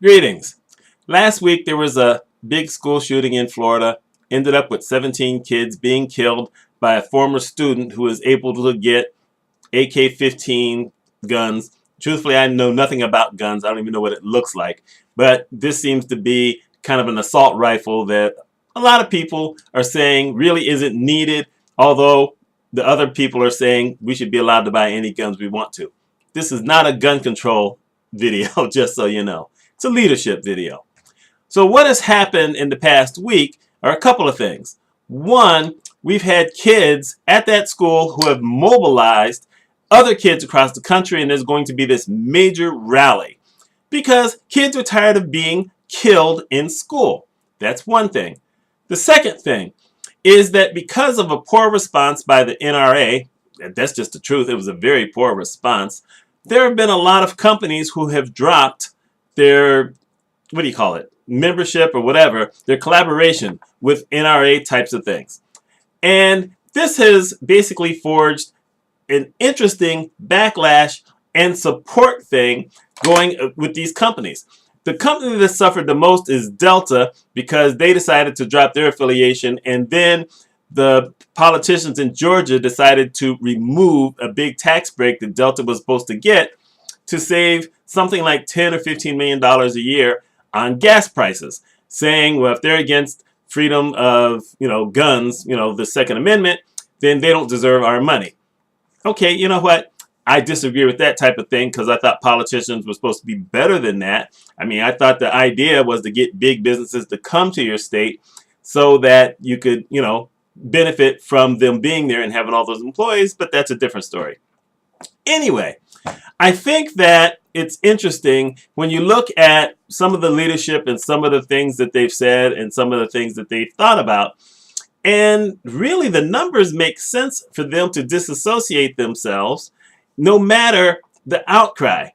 Greetings. Last week there was a big school shooting in Florida. Ended up with 17 kids being killed by a former student who was able to get AK-15 guns. Truthfully, I know nothing about guns. I don't even know what it looks like. But this seems to be kind of an assault rifle that a lot of people are saying really isn't needed, although the other people are saying we should be allowed to buy any guns we want to. This is not a gun control video, just so you know. It's a leadership video. So what has happened in the past week are a couple of things. One, we've had kids at that school who have mobilized other kids across the country, and there's going to be this major rally because kids are tired of being killed in school. That's one thing. The second thing is that because of a poor response by the NRA, that's just the truth, it was a very poor response, there have been a lot of companies who have dropped their, what do you call it, membership or whatever, their collaboration with NRA types of things. And this has basically forged an interesting backlash and support thing going with these companies. The company that suffered the most is Delta because they decided to drop their affiliation, and then the politicians in Georgia decided to remove a big tax break that Delta was supposed to get to save something like $10 or $15 million a year on gas prices, saying, well, if they're against freedom of, guns, the Second Amendment, then they don't deserve our money. Okay, you know what? I disagree with that type of thing because I thought politicians were supposed to be better than that. I mean, I thought the idea was to get big businesses to come to your state so that you could, benefit from them being there and having all those employees, but that's a different story. Anyway, I think that it's interesting when you look at some of the leadership and some of the things that they've said and some of the things that they've thought about. And really, the numbers make sense for them to disassociate themselves no matter the outcry.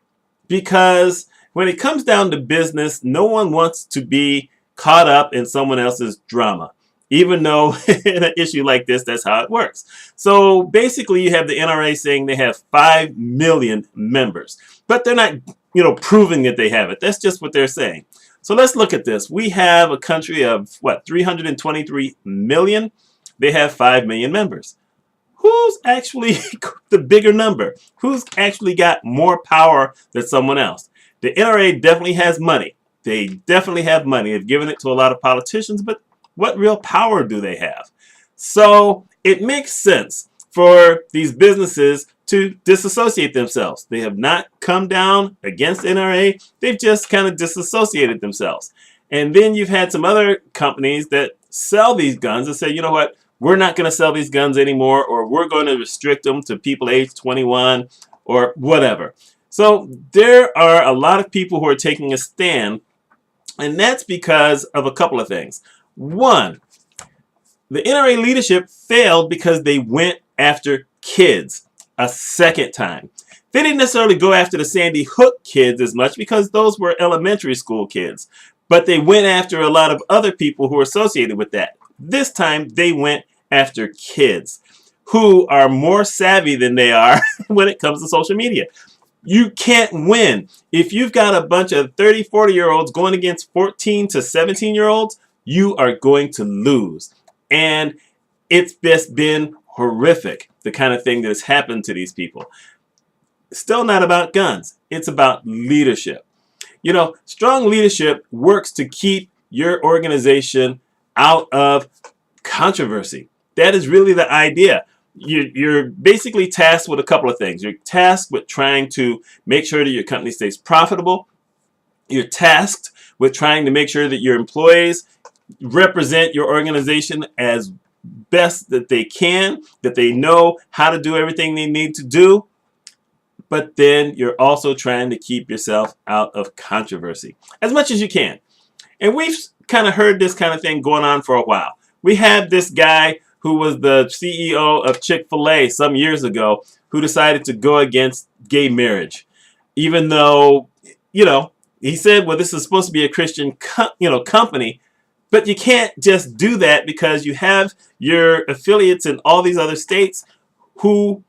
Because when it comes down to business, no one wants to be caught up in someone else's drama. Even though in an issue like this, that's how it works. So basically, you have the NRA saying they have 5 million members. But they're not, proving that they have it. That's just what they're saying. So let's look at this. We have a country of, 323 million? They have 5 million members. Who's actually the bigger number? Who's actually got more power than someone else? The NRA definitely has money. They definitely have money. They've given it to a lot of politicians, but what real power do they have? So it makes sense for these businesses to disassociate themselves. They have not come down against NRA. They've just kind of disassociated themselves. And then you've had some other companies that sell these guns and say, you know what, we're not going to sell these guns anymore, or we're going to restrict them to people age 21 or whatever. So there are a lot of people who are taking a stand, and that's because of a couple of things. One, the NRA leadership failed because they went after kids a second time. They didn't necessarily go after the Sandy Hook kids as much because those were elementary school kids, but they went after a lot of other people who were associated with that. This time they went after kids who are more savvy than they are when it comes to social media. You can't win. If you've got a bunch of 30, 40-year-olds going against 14 to 17-year-olds, you are going to lose. And it's just been horrific, the kind of thing that has happened to these people. Still not about guns. It's about leadership. Strong leadership works to keep your organization out of controversy. That is really the idea. You're basically tasked with a couple of things. You're tasked with trying to make sure that your company stays profitable. You're tasked with trying to make sure that your employees represent your organization as best that they can, that they know how to do everything they need to do. But then you're also trying to keep yourself out of controversy as much as you can. And we've kind of heard this kind of thing going on for a while. We had this guy who was the CEO of Chick-fil-A some years ago who decided to go against gay marriage, even though, he said, well, this is supposed to be a Christian, company, but you can't just do that because you have your affiliates in all these other states who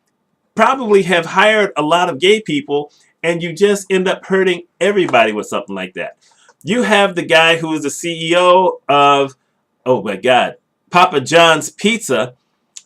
probably have hired a lot of gay people, and you just end up hurting everybody with something like that. You have the guy who is the CEO of, oh my God, Papa John's Pizza,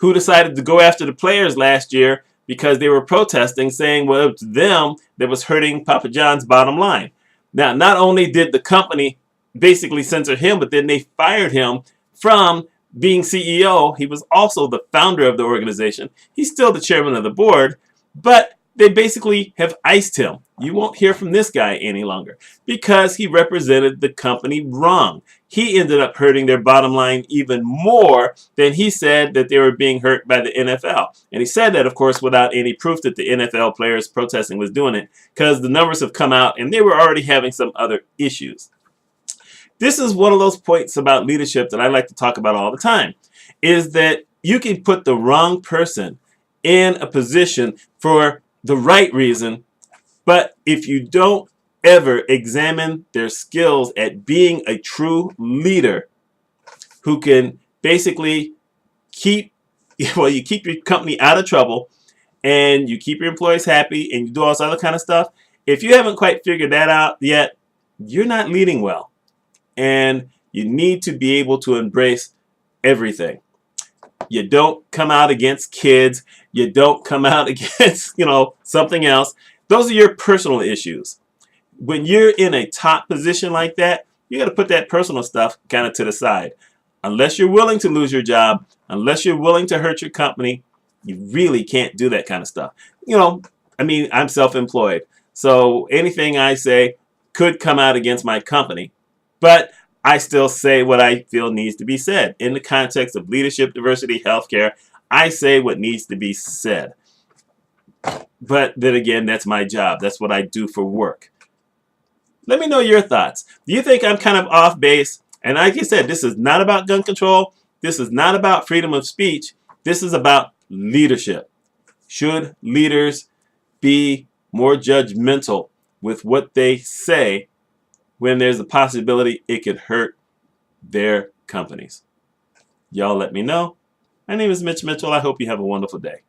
who decided to go after the players last year because they were protesting, saying, well, it was them that was hurting Papa John's bottom line. Now, not only did the company basically censor him, but then they fired him from being CEO. He was also the founder of the organization. He's still the chairman of the board, but they basically have iced him. You won't hear from this guy any longer because he represented the company wrong. He ended up hurting their bottom line even more than he said that they were being hurt by the NFL. And he said that, of course, without any proof that the NFL players protesting was doing it, because the numbers have come out and they were already having some other issues. This is one of those points about leadership that I like to talk about all the time, is that you can put the wrong person in a position for the right reason, but if you don't ever examine their skills at being a true leader who can basically keep, well, you keep your company out of trouble and you keep your employees happy and you do all this other kind of stuff, if you haven't quite figured that out yet, you're not leading well. And you need to be able to embrace everything. You don't come out against kids. You don't come out against, something else. Those are your personal issues. When you're in a top position like that, you got to put that personal stuff kind of to the side. Unless you're willing to lose your job, unless you're willing to hurt your company, you really can't do that kind of stuff. I'm self-employed. So anything I say could come out against my company. But I still say what I feel needs to be said. In the context of leadership, diversity, healthcare, I say what needs to be said. But then again, that's my job. That's what I do for work. Let me know your thoughts. Do you think I'm kind of off base? And like I said, this is not about gun control. This is not about freedom of speech. This is about leadership. Should leaders be more judgmental with what they say when there's a possibility it could hurt their companies? Y'all let me know. My name is Mitch Mitchell. I hope you have a wonderful day.